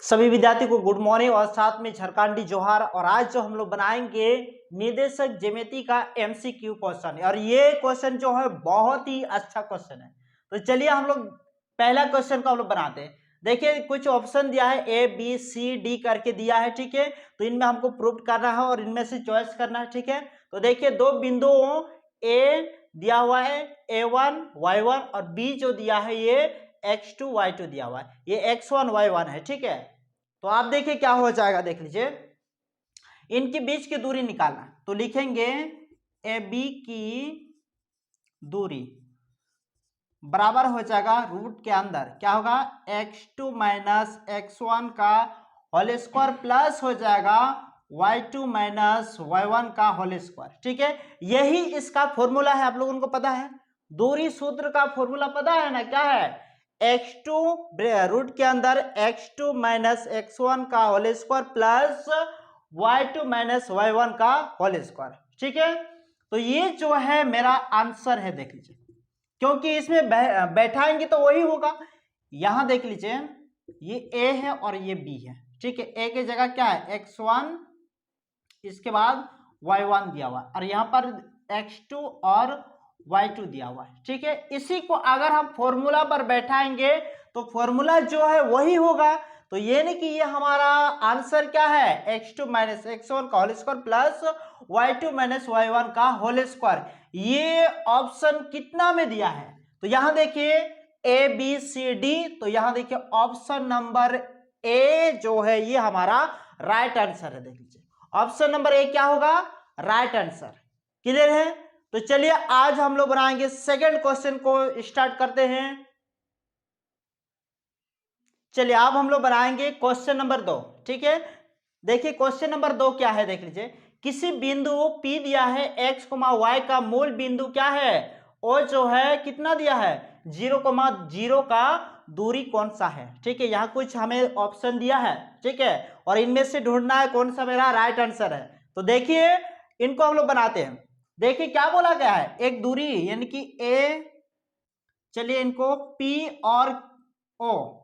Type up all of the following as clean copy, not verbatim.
सभी विद्यार्थी को गुड मॉर्निंग और साथ में झारखंडी जोहार। और आज जो हम लोग बनाएंगे निर्देशक ज्यामिति का एमसीक्यू क्वेश्चन, और ये क्वेश्चन जो है बहुत ही अच्छा क्वेश्चन है। तो चलिए हम लोग पहला क्वेश्चन को हम लोग बनाते हैं। देखिए कुछ ऑप्शन दिया है, ए बी सी डी करके दिया है, ठीक है। तो इनमें हमको प्रूव करना है और इनमें से चॉइस करना है, ठीक है। तो देखिए दो बिंदुओं ए दिया हुआ है a1 y1 और b जो दिया है ये x2 y2 दिया हुआ है, ये x1 y1 है, ठीक है। तो आप देखिए क्या हो जाएगा, देख लीजिए इनके बीच की दूरी निकालना। तो लिखेंगे ए बी की दूरी बराबर हो जाएगा रूट के अंदर क्या होगा x2 माइनस x1 का होल स्क्वायर प्लस हो जाएगा y2 माइनस y1 का होल स्क्वायर, ठीक है। यही इसका फॉर्मूला है, आप लोगों को पता है। दूरी सूत्र का फॉर्मूला पता है ना, क्या है x2 रूट के अंदर x2 माइनस x1 का whole square plus y2 minus y1 का होल स्क्वायर, ठीक है। तो ये जो है मेरा आंसर है, देख लीजिए, क्योंकि इसमें बैठाएंगे तो वही होगा। यहां देख लीजिए ये a है और ये b है, ठीक है। a की जगह क्या है x1, इसके बाद y1 दिया हुआ है, और यहां पर x2 और y2 दिया हुआ है, ठीक है। इसी को अगर हम फॉर्मूला पर बैठाएंगे तो फॉर्मूला जो है वही होगा। तो ये नहीं कि ये हमारा आंसर क्या है x2 माइनस x1 का whole square plus y2 minus y1 का होल स्क्वायर। ये ऑप्शन कितना में दिया है, तो यहां देखिए ए बी सी डी, तो यहां देखिए ऑप्शन नंबर ए जो है ये हमारा राइट आंसर है। देख लीजिए ऑप्शन नंबर ए क्या होगा, राइट आंसर। क्लियर है। तो चलिए आज हम लोग बनाएंगे सेकंड क्वेश्चन को, स्टार्ट करते हैं। चलिए अब हम लोग बनाएंगे क्वेश्चन नंबर 2, ठीक है। देखिए क्वेश्चन नंबर 2 क्या है, देख लीजिए किसी बिंदु P दिया है x, y का मूल बिंदु क्या है ओ जो है कितना दिया है 0,0 का दूरी कौन सा है, ठीक है। यहाँ कुछ हमें ऑप्शन दिया है, ठीक है, और इनमें से ढूंढना है कौन सा मेरा राइट आंसर है। तो देखिए इनको हम लोग बनाते हैं। देखिए क्या बोला गया है, एक दूरी यानी कि a, चलिए इनको P और O,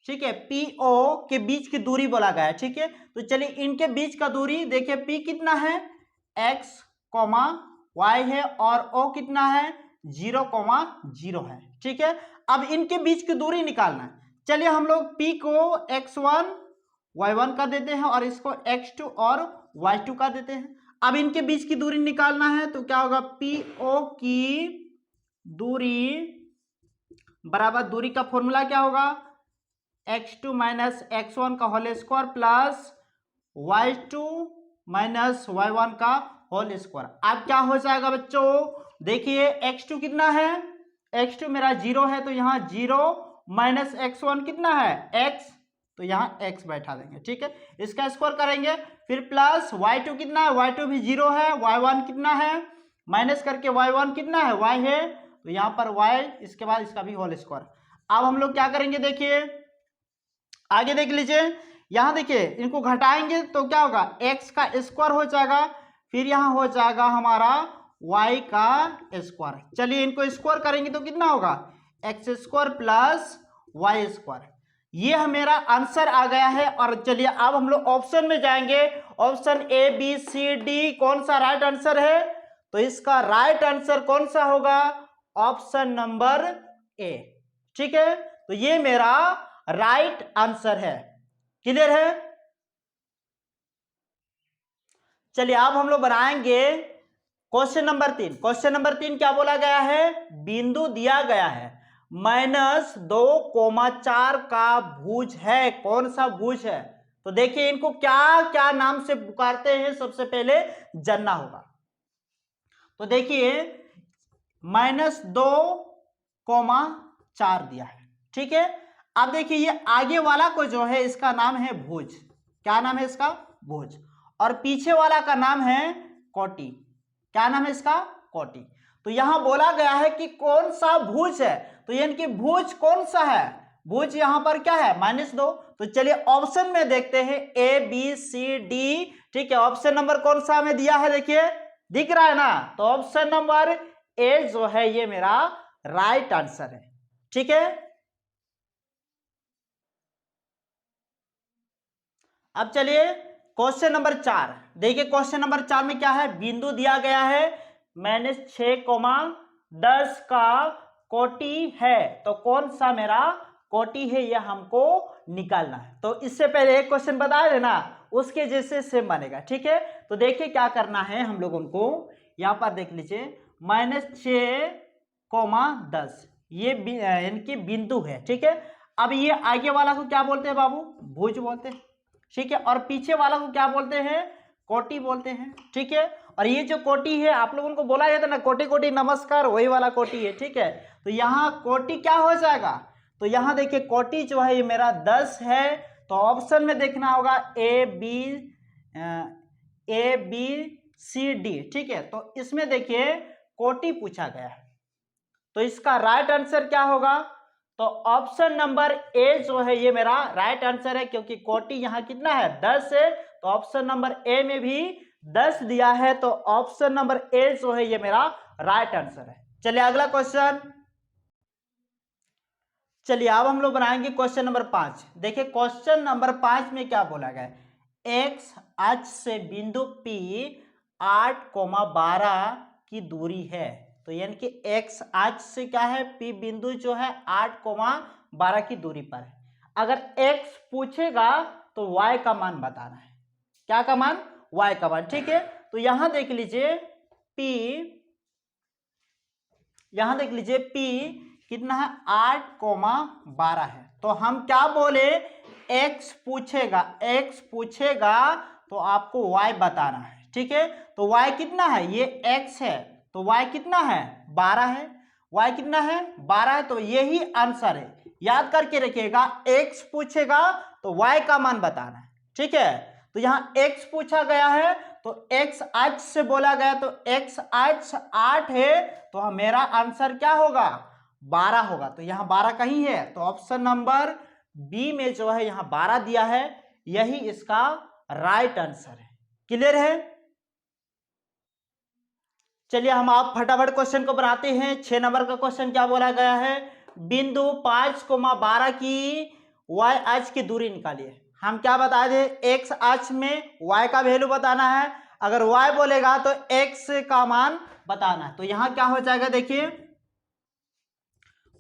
ठीक है, पी ओ के बीच की दूरी बोला गया है, ठीक है। तो चलिए इनके बीच का दूरी देखिए पी कितना है x, y है और o कितना है 0,0 है, ठीक है। अब इनके बीच की दूरी निकालना है। चलिए हम लोग p को x1 y1 का देते हैं और इसको x2 और y2 का देते हैं। अब इनके बीच की दूरी निकालना है तो क्या होगा पी ओ की दूरी बराबर, दूरी का फॉर्मूला क्या होगा x2 माइनस x1 का whole square plus y2 minus y1 का होल स्क्वायर। अब क्या हो जाएगा बच्चों, देखिए x2 कितना है, x2 मेरा 0 है, तो यहाँ 0 माइनस x1 कितना है x, तो यहाँ x बैठा देंगे, ठीक है। इसका स्क्वायर करेंगे, फिर प्लस y2 कितना है, y2 भी 0 है, y1 कितना है माइनस करके y1 कितना है y है, तो यहाँ पर y, इसके बाद इसका भी होल स्क्वायर। अब हम लोग क्या करेंगे, देखिए आगे देख लीजिए, यहां देखिए इनको घटाएंगे तो क्या होगा x का स्क्वायर हो जाएगा, फिर यहां हो जाएगा हमारा y का स्क्वायर। चलिए इनको स्क्वायर करेंगे तो कितना होगा x square plus y square. ये मेरा आंसर आ गया है। और चलिए अब हम लोग ऑप्शन में जाएंगे, option A B C D कौन सा राइट आंसर है, तो इसका राइट आंसर कौन सा होगा ऑप्शन नंबर ए, ठीक है। तो ये मेरा राइट आंसर है। क्लियर है। चलिए अब हम लोग बनाएंगे क्वेश्चन नंबर 3। क्वेश्चन नंबर 3 क्या बोला गया है, बिंदु दिया गया है -2,4 का भुज है, कौन सा भुज है। तो देखिए इनको क्या क्या नाम से पुकारते हैं सबसे पहले जानना होगा। तो देखिए -2,4 दिया है, ठीक है। अब देखिए ये आगे वाला को जो है इसका नाम है भुज, क्या नाम है इसका भुज, और पीछे वाला का नाम है कोटि, क्या नाम है इसका कोटि। तो यहां बोला गया है कि कौन सा भुज है, तो यानी कि भुज कौन सा है, भुज यहां पर क्या है -2। तो चलिए ऑप्शन में देखते हैं ए बी सी डी, ठीक है। ऑप्शन नंबर कौन सा हमें दिया है, देखिए दिख रहा है ना, तो ऑप्शन नंबर ए जो है ये मेरा राइट आंसर है, ठीक है। अब चलिए क्वेश्चन नंबर 4 देखिए। क्वेश्चन नंबर 4 में क्या है, बिंदु दिया गया है -6,10 का कोटि है, तो कौन सा मेरा कोटि है यह हमको निकालना है। तो इससे पहले एक क्वेश्चन बताया है ना, उसके जैसे सेम बनेगा, ठीक है। तो देखिए क्या करना है हम लोगों को, यहां पर देख लीजिए -6,10 ये इनकी बिंदु है, ठीक है। अब ये आगे वाला को क्या बोलते हैं बाबू, भुज बोलते हैं, ठीक है। और पीछे वाला को क्या बोलते हैं, कोटि बोलते हैं, ठीक है। और ये जो कोटि है आप लोगों को बोला जाता है ना, कोटि कोटि नमस्कार, वही वाला कोटि है, ठीक है। तो यहाँ कोटि क्या हो जाएगा, तो यहाँ देखिए कोटि जो है ये मेरा 10 है, तो ऑप्शन में देखना होगा ABCD, ठीक है। तो इसमें देखिए कोटि पूछा गया है, तो इसका राइट आंसर क्या होगा, तो ऑप्शन नंबर ए जो है ये मेरा राइट आंसर है, क्योंकि कोटि यहाँ कितना है 10 है, तो ऑप्शन नंबर ए में भी 10 दिया है, तो ऑप्शन नंबर ए जो है ये मेरा राइट आंसर है। चलिए अगला क्वेश्चन, चलिए अब हम लोग बनाएंगे क्वेश्चन नंबर 5। देखिए क्वेश्चन नंबर 5 में क्या बोला गया है, एक्स अक्ष से बिंदु P 8,12 की दूरी है, तो यानी कि एक्स अक्ष से क्या है, P बिंदु जो है 8,12 की दूरी पर है। अगर x पूछेगा तो y का मान बताना है, क्या का मान, y का मान, ठीक है। तो यहां देख लीजिए P, यहां देख लीजिए P कितना है 8,12 है, तो हम क्या बोले, x पूछेगा तो आपको y बताना है, ठीक है। तो y कितना है, ये x है, तो y कितना है 12 है, y कितना है 12 है, तो यही आंसर है। याद करके रखिएगा, x पूछेगा तो y का मान बताना है, ठीक है। तो यहाँ x पूछा गया है, तो x अक्ष से बोला गया, तो x अक्ष 8 है, तो मेरा आंसर क्या होगा 12 होगा। तो यहाँ 12 कहीं है, तो ऑप्शन नंबर बी में जो है यहाँ 12 दिया है, यही इसका राइट आंसर है। क्लियर है। चलिए हम आप फटाफट क्वेश्चन को बनाते हैं। 6 नंबर का क्वेश्चन क्या बोला गया है, बिंदु 5,12 की y अक्ष की दूरी निकालिए। हम क्या बता दें, x अक्ष में y का वैल्यू बताना है, अगर y बोलेगा तो x का मान बताना है। तो यहां क्या हो जाएगा, देखिए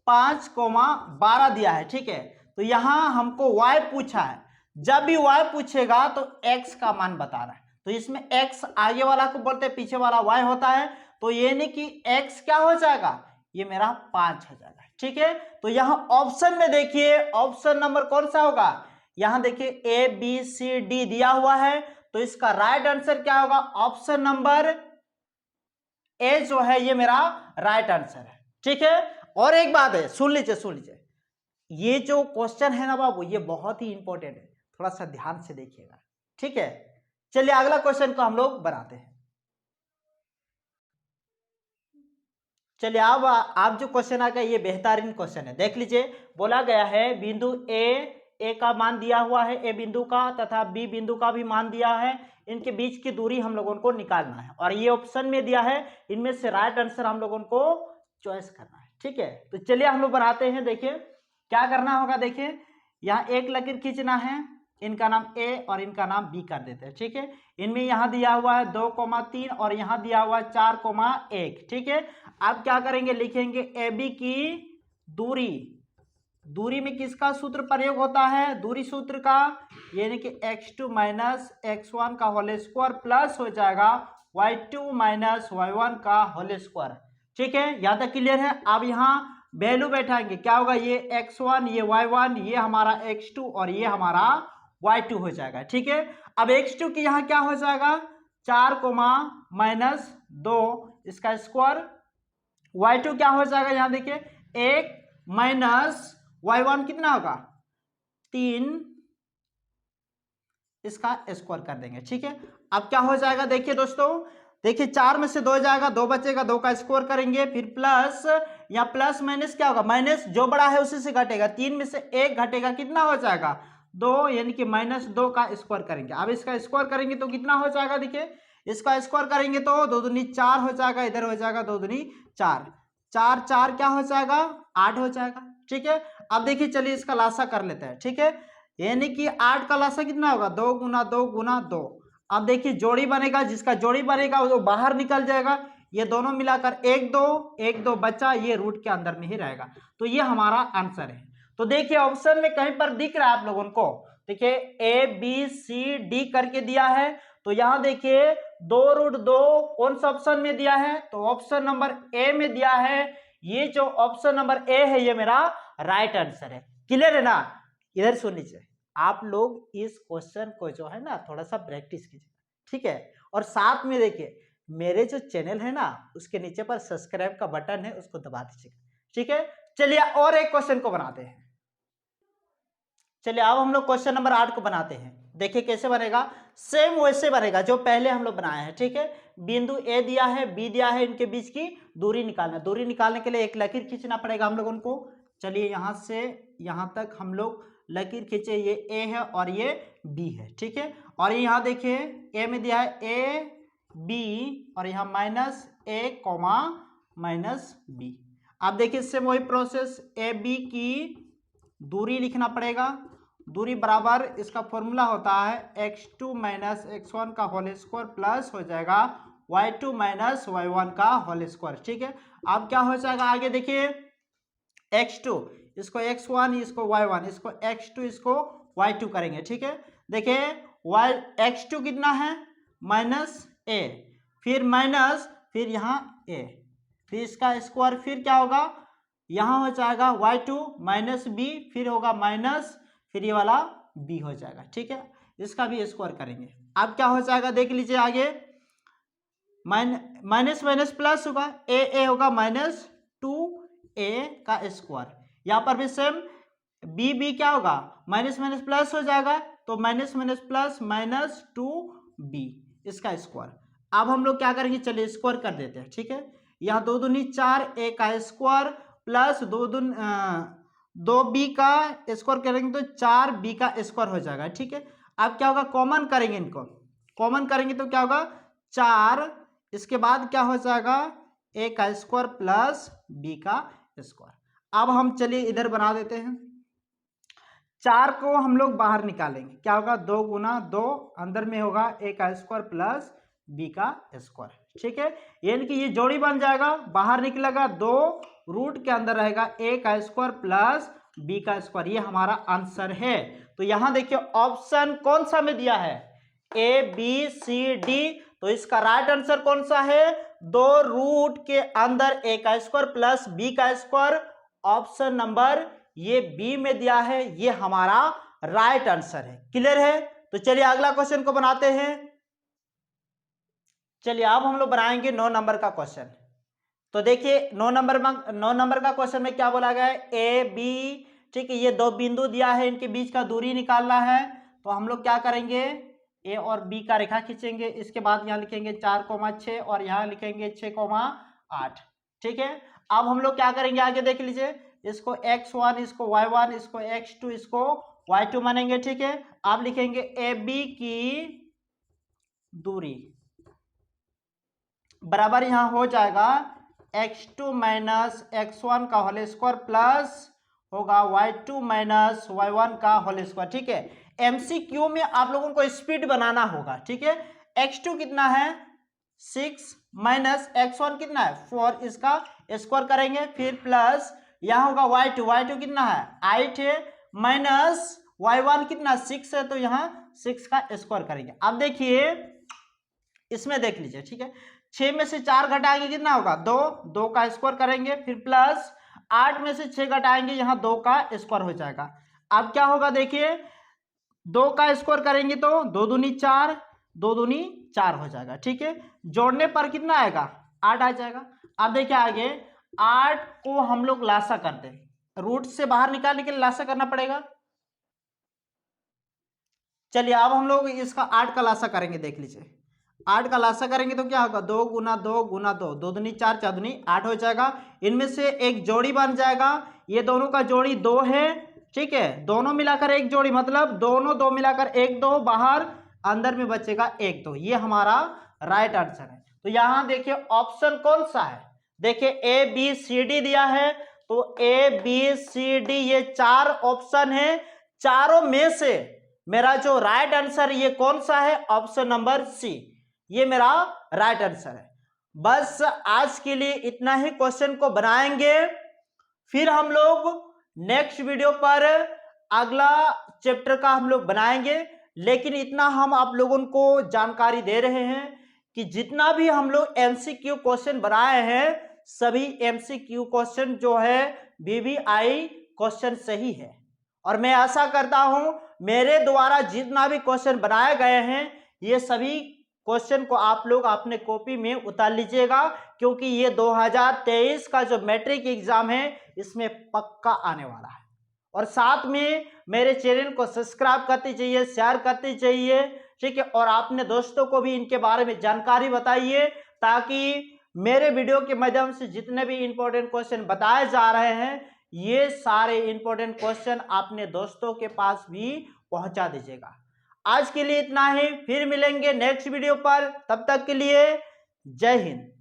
5,12 दिया है, ठीक है। तो यहां हमको y पूछा है, जब भी y पूछेगा तो x का मान बताना है। तो इसमें x आगे वाला को बोलते हैं, पीछे वाला y होता है, तो ये नहीं कि x क्या हो जाएगा, ये मेरा 5 हो जाएगा, ठीक है। तो यहां ऑप्शन में देखिए ऑप्शन नंबर कौन सा होगा, यहां देखिए ABCD दिया हुआ है, तो इसका राइट आंसर क्या होगा, ऑप्शन नंबर ए जो है ये मेरा राइट आंसर है, ठीक है। और एक बात है, सुन लीजिए, ये जो क्वेश्चन है ना बाबू, ये बहुत ही इंपॉर्टेंट है, थोड़ा सा ध्यान से देखिएगा, ठीक है। चलिए अगला क्वेश्चन को हम लोग बनाते हैं। चलिए अब आप जो क्वेश्चन आ गया, ये बेहतरीन क्वेश्चन है, देख लीजिए। बोला गया है बिंदु ए का मान दिया हुआ है, ए बिंदु का, तथा बी बिंदु का भी मान दिया है, इनके बीच की दूरी हम लोगों को निकालना है, और ये ऑप्शन में दिया है, इनमें से राइट आंसर हम लोगों को चॉइस करना है, ठीक है। तो चलिए हम लोग बनाते हैं। देखिए क्या करना होगा, देखिए यहाँ एक लकीर खींचना है, इनका नाम ए और इनका नाम बी कर देते हैं, ठीक है। इनमें यहाँ दिया हुआ है 2,3 और यहाँ दिया हुआ है 4,1, ठीक है। अब क्या करेंगे, लिखेंगे ए बी की दूरी में किसका सूत्र प्रयोग होता है, दूरी सूत्र का, यानी कि x2 - x1 का होल स्क्वायर प्लस हो जाएगा y2 - y1 का होल स्क्वायर, ठीक है। यहाँ तक क्लियर है। अब यहाँ वैल्यू बैठाएंगे, क्या होगा, ये x1, ये y1, ये हमारा x2 और ये हमारा y2 हो जाएगा, ठीक है। अब x2 की यहाँ क्या हो जाएगा, 4, -2 इसका स्क्वायर, y2 क्या हो जाएगा, यहाँ देखिए 1 माइनस y1 कितना होगा 3, इसका स्क्वायर कर देंगे, ठीक है। अब क्या हो जाएगा, देखिए दोस्तों, देखिए 4 में से 2 जाएगा, 2 बचेगा, 2 का स्क्वायर करेंगे, फिर प्लस, या प्लस माइनस क्या होगा, माइनस जो बड़ा है उसी से घटेगा, 3 में से 1 घटेगा, कितना हो जाएगा 2, यानी कि -2 का स्क्वायर करेंगे। अब इसका स्क्वायर करेंगे तो कितना हो जाएगा, देखिए इसका स्क्वायर करेंगे तो 2 दूनी 4 हो जाएगा, इधर हो जाएगा 2 दूनी 4, 4 4 क्या हो जाएगा 8 हो जाएगा, ठीक है। अब देखिए चलिए इसका लासा कर लेते हैं, ठीक है। यानी कि 8 का लासा कितना होगा 2 गुना 2 गुना 2। अब देखिए जोड़ी बनेगा, जिसका जोड़ी बनेगा वो बाहर निकल जाएगा, ये दोनों मिलाकर 1 2 बच्चा, ये रूट के अंदर में ही रहेगा। तो ये हमारा आंसर है। तो देखिए ऑप्शन में कहीं पर दिख रहा है आप लोगों को, देखिए ABCD करके दिया है, तो यहां देखिए 2√2 कौन सा ऑप्शन में दिया है, तो ऑप्शन नंबर ए में दिया है। ये जो ऑप्शन नंबर ए है ये मेरा राइट आंसर है। क्लियर है ना? इधर सुन लीजिए, आप लोग इस क्वेश्चन को जो है ना थोड़ा सा प्रैक्टिस कीजिए, ठीक है। और साथ में देखिए मेरे जो चैनल है ना उसके नीचे पर सब्सक्राइब का बटन है, उसको दबा दीजिएगा, ठीक है। चलिए और एक क्वेश्चन को बनाते हैं। चलिए अब हम लोग क्वेश्चन नंबर 8 को बनाते हैं। देखिए कैसे बनेगा, सेम वैसे बनेगा जो पहले हम लोग बनाए हैं, ठीक है। बिंदु ए दिया है, बी दिया है, इनके बीच की दूरी निकालना। दूरी निकालने के लिए एक लकीर खींचना पड़ेगा हम लोगों को। चलिए यहां से यहां तक हम लोग लकीर खींचे, ये ए है और ये बी है, ठीक है। और यहाँ देखिए ए में दिया है ए बी और यहाँ माइनस ए कॉमा माइनस बी। अब देखिए इससे वही प्रोसेस, ए बी की दूरी लिखना पड़ेगा। दूरी बराबर इसका फॉर्मूला होता है x2 माइनस x1 का होल स्क्वायर प्लस हो जाएगा y2 माइनस y1 का होल स्क्वायर, ठीक है। अब क्या हो जाएगा आगे देखिए, x2 इसको x1 इसको y1, इसको x2 इसको y2 करेंगे, ठीक है। देखिए x2 कितना है माइनस a, फिर माइनस, फिर यहाँ a, फिर इसका स्क्वायर, फिर क्या होगा यहाँ हो जाएगा y2 माइनस बी, फिर होगा माइनस, फिर ये वाला b हो जाएगा, ठीक है। इसका भी स्क्वायर करेंगे। अब क्या हो जाएगा देख लीजिए आगे, माइनस माइनस प्लस होगा, ए होगा माइनस 2a का स्क्वायर। यहाँ पर भी सेम, बी क्या होगा माइनस माइनस प्लस हो जाएगा, तो minus minus plus minus 2b इसका स्क्वायर। अब हम लोग क्या करेंगे, चलिए स्क्वायर कर देते हैं, ठीक है। यहाँ 2 दूनी 4 a का स्क्वायर प्लस 2b का स्क्वायर करेंगे तो 4b का स्क्वायर हो जाएगा, ठीक है। अब क्या होगा, कॉमन करेंगे, इनको कॉमन करेंगे तो क्या होगा 4, इसके बाद क्या हो जाएगा a का स्क्वायर प्लस b का स्क्वायर। अब हम चलिए इधर बना देते हैं, 4 को हम लोग बाहर निकालेंगे, क्या होगा 2 गुना 2, अंदर में होगा a का स्क्वायर प्लस b का स्क्वायर, ठीक है। यानी कि ये जोड़ी बन जाएगा, बाहर निकलेगा 2, रूट के अंदर रहेगा a का स्क्वायर प्लस b का स्क्वायर। ये हमारा आंसर है। तो यहां देखिए ऑप्शन कौन सा में दिया है, ABCD, तो इसका राइट आंसर कौन सा है, 2 रूट के अंदर a का स्क्वायर प्लस b का स्क्वायर। ऑप्शन नंबर ये बी में दिया है, ये हमारा राइट आंसर है। क्लियर है? तो चलिए अगला क्वेश्चन को बनाते हैं। चलिए अब हम लोग बनाएंगे 9 नंबर का क्वेश्चन। तो देखिए 9 नंबर का क्वेश्चन में क्या बोला गया है, ए बी, ठीक है। ये 2 बिंदु दिया है, इनके बीच का दूरी निकालना है। तो हम लोग क्या करेंगे, ए और बी का रेखा खींचेंगे, इसके बाद यहाँ लिखेंगे 4,6 और यहाँ लिखेंगे 6,8, ठीक है। अब हम लोग क्या करेंगे आगे देख लीजिए, इसको x1 इसको y1 इसको x2 इसको y2 मानेंगे, ठीक है। अब लिखेंगे ए बी की दूरी बराबर यहाँ हो जाएगा x2 माइनस x1 का होल स्क्वायर प्लस होगा y2 माइनस y1 का होल स्क्वायर, ठीक है। MCQ में आप लोगों को स्पीड बनाना होगा, ठीक है। x2 कितना है 6 माइनस x1 कितना है 4, इसका स्क्वायर करेंगे, फिर प्लस यहाँ होगा y2 कितना है 8 है, माइनस y1 कितना 6 है, तो यहाँ 6 का स्क्वायर करेंगे। अब देखिए इसमें देख लीजिए, ठीक है। 6 में से 4 घटाएंगे कितना होगा 2 का स्क्वायर करेंगे, फिर प्लस 8 में से 6 घटाएंगे, यहाँ 2 का स्क्वायर हो जाएगा। अब क्या होगा देखिए 2 का स्क्वायर करेंगे तो 2 दूनी 4, 2 दूनी 4 हो जाएगा, ठीक है। जोड़ने पर कितना आएगा 8 आ जाएगा। अब देखिए आगे 8 को हम लोग लासा करते हैं, रूट से बाहर निकालने के लिए लासा करना पड़ेगा। चलिए अब हम लोग इसका 8 का लासा करेंगे, देख लीजिए 8 का लासा करेंगे तो क्या होगा 2 गुना 2 गुना 2, 2 दूनी 4, 4 दूनी 8 हो जाएगा। इनमें से एक जोड़ी बन जाएगा, ये दोनों का जोड़ी 2 है, ठीक है। दोनों मिलाकर एक जोड़ी, मतलब दोनों 2 मिलाकर 1 2, बाहर अंदर में बचेगा 1 2, ये हमारा राइट आंसर है। तो यहां देखिए ऑप्शन कौन सा है, देखिए ABCD दिया है, तो ABCD ये 4 ऑप्शन है, चारों में से मेरा जो राइट आंसर ये कौन सा है, ऑप्शन नंबर सी, ये मेरा राइट आंसर है। बस आज के लिए इतना ही क्वेश्चन को बनाएंगे, फिर हम लोग नेक्स्ट वीडियो पर अगला चैप्टर का हम लोग बनाएंगे। लेकिन इतना हम आप लोगों को जानकारी दे रहे हैं कि जितना भी हम लोग एमसीक्यू क्वेश्चन बनाए हैं सभी एमसीक्यू क्वेश्चन जो है वीवीआई क्वेश्चन सही है। और मैं आशा करता हूं मेरे द्वारा जितना भी क्वेश्चन बनाए गए हैं ये सभी क्वेश्चन को आप लोग अपने कॉपी में उतार लीजिएगा, क्योंकि ये 2023 का जो मैट्रिक एग्जाम है इसमें पक्का आने वाला है। और साथ में मेरे चैनल को सब्सक्राइब करते जाइए, शेयर करते जाइए, ठीक है। और आपने दोस्तों को भी इनके बारे में जानकारी बताइए, ताकि मेरे वीडियो के माध्यम से जितने भी इंपॉर्टेंट क्वेश्चन बताए जा रहे हैं ये सारे इंपॉर्टेंट क्वेश्चन अपने दोस्तों के पास भी पहुंचा दीजिएगा। आज के लिए इतना ही, फिर मिलेंगे नेक्स्ट वीडियो पर, तब तक के लिए जय हिंद।